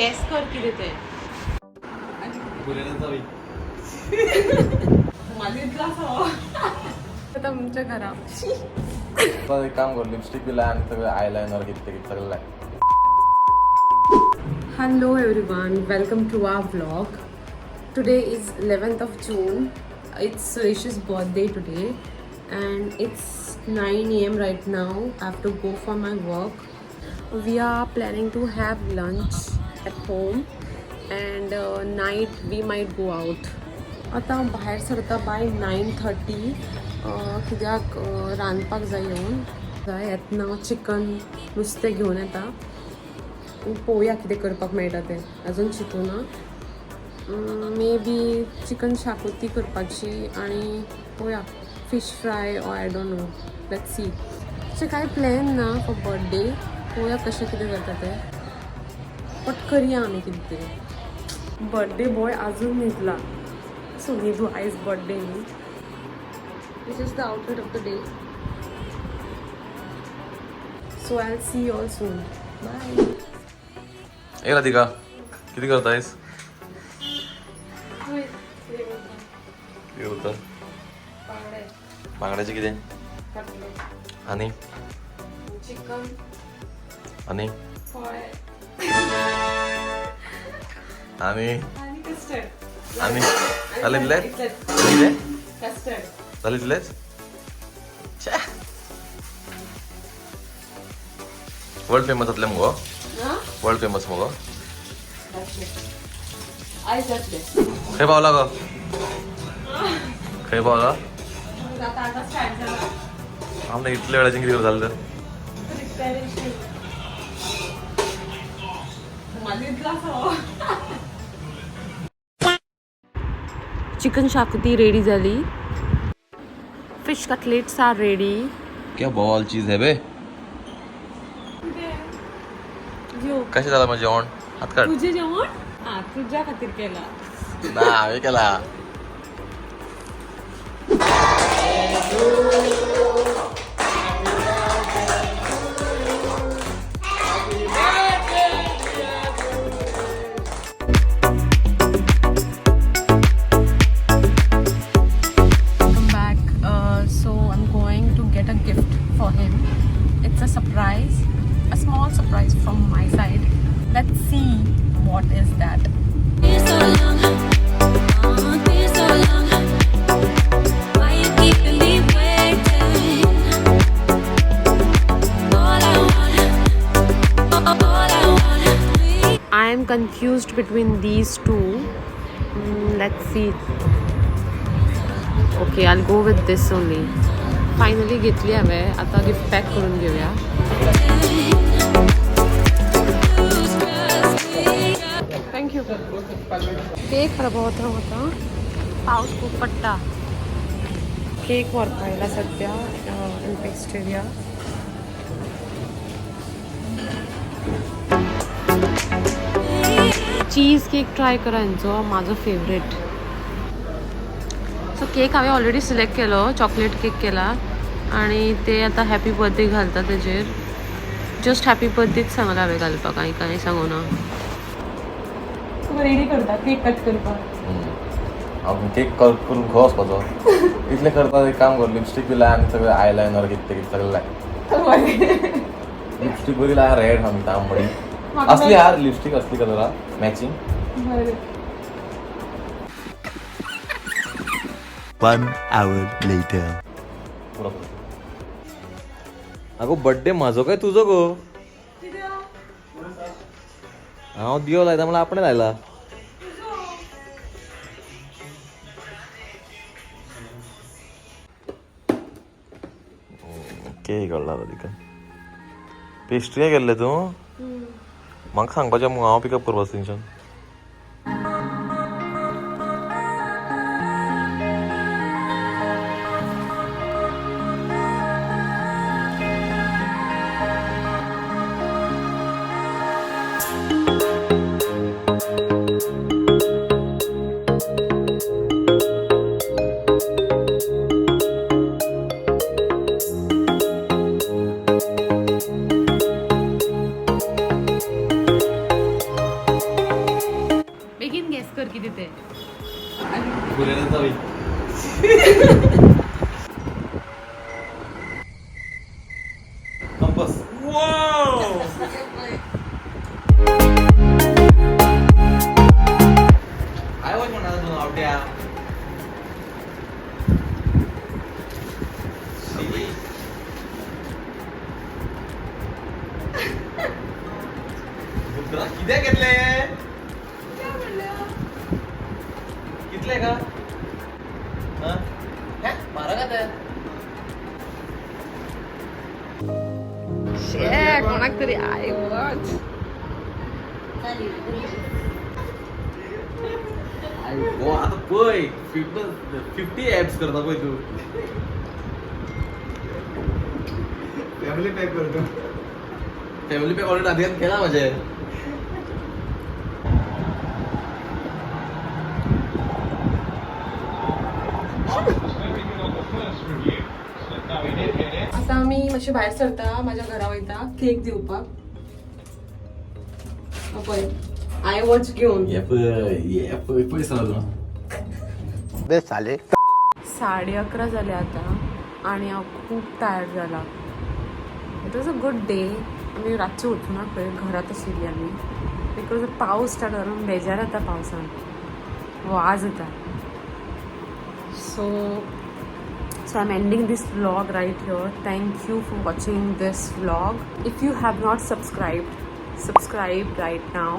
Gas कर किती ते आता आमच्या घरात एक काम कर लिपस्टिक बी लाय आणि सगळं आयलाइनर घेतले की सगळं लाय. Hello everyone, welcome to our vlog. Today is 11th of June. It's Suresh's birthday today and it's 9 a.m. right now. I have to go for my work. We are planning to have lunch at home and night we might go out. आता बाहेर सरता bye 9:30 कित्याक रांदपाक जाय येतना chicken नुस्तें घेवन येता. पळोवया कितें करपाक मेळटा तें अजून चिंतूना. मे बी चिकन शाकोती करपाची आनी पळोवया fish fry or I don't know let's see. अशें कांय प्लॅन ना फॉर बर्थडे. पळोवया कशें कितें जाता तें बट करया आमी कितें तरी. बर्थडे बॉय आजून न्हिदला सो न्हिदू आयज बर्थडे न्ही. This is the outfit of the day. So I will see you all soon. Bye. ए राधिका किती करतायस? किती होतं? बांगड्याचे किती आणि चिकन आणि आणि आणि झाले दिलेच झाले दिलेच. वर्ल्ड फेमस असले मगो वर्ल्ड फेमस मगो खंय पावला गो खंय पावला आमने इतल्या वेळाचें कितें जालें तर चिकन शाकोती रेडी झाली. Fish cutlets are ready. क्या बवाल चीज है बे. कशें जालां म्हजें जेवण? हात काड. तुझे जेवण तुझ्या खातीर केला ना हांवें केला. Get a gift for him. It's a surprise, a small surprise from my side. Let's see what is that. So long, so long. Why you keeping me waiting? All I want. I am confused between these two. Let's see. Okay, I'll go with this only. Finally घेतली हांवें. आता gift pack करून घेवया. Thank you. Cake प्रभावता होता. पावस खूप पडटा. Cake व्हरपा आयला सद्या इन पेस्ट्रेरिया. चीज केक ट्राय करा हेंचो म्हाजो फेवरेट. सो केक हांवें ऑलरेडी सिलेक्ट केलो. चॉकलेट केक केला आणि ते आता हॅपी बर्थडे घालता तेजेर. जस्ट हॅपी बर्थडेच सांगला हांवें घालपाक. कांय सांगूना. रेडी करता केक कट करपाक. आपण केक कट करून खो वचपाचो. इतलें करता एक काम कर लिपस्टिक बी लाय आनी सगळें आयलाइनर घेतले की सगळें लाय. लिपस्टिक बरी लाय रेड आमी तांबडी असली यार लिपस्टिक असली कलरा मॅचिंग. 1 hour later. अगो बर्थडे माझो काय तुझो गो? हांव दियो लायता म्हणल्यार आपणें लायला. केक हाडला राधिका. पेस्ट्री गेल्ले तूं? म्हाका सांगपाचें मगो हांव पिकअप करपाचो थंयच्यान. कर किती ते बोलायला जावी. कंपास. काय वाट म्हणा तू आवट्या. किती घेतले कितले का मारा का त्या कोणाक तरी आय वॉच आता पय 50 ऍप्स करता पय तू फॅमिली पॅक करतो. फॅमिली पॅक ऑलरेडी आधी केला माझे. आता आम्ही मातशे भायर सरता माझ्या घरा वयता केक दिवपाक पळय आय वॉच घेवन ये पय पैसा लागलो. बे साले 11:30 जाले आता आणि हांव खूब टायर्ड जाला. It was a good day. आमी रातचे उठूना खंय घरात आशिल्ली आमी बिकॉज पावस स्टार्ट जालो बेजार येता पावसान वाज येता. So I'm ending this vlog right here. Thank you for watching this vlog. If you have not subscribed, subscribe right now.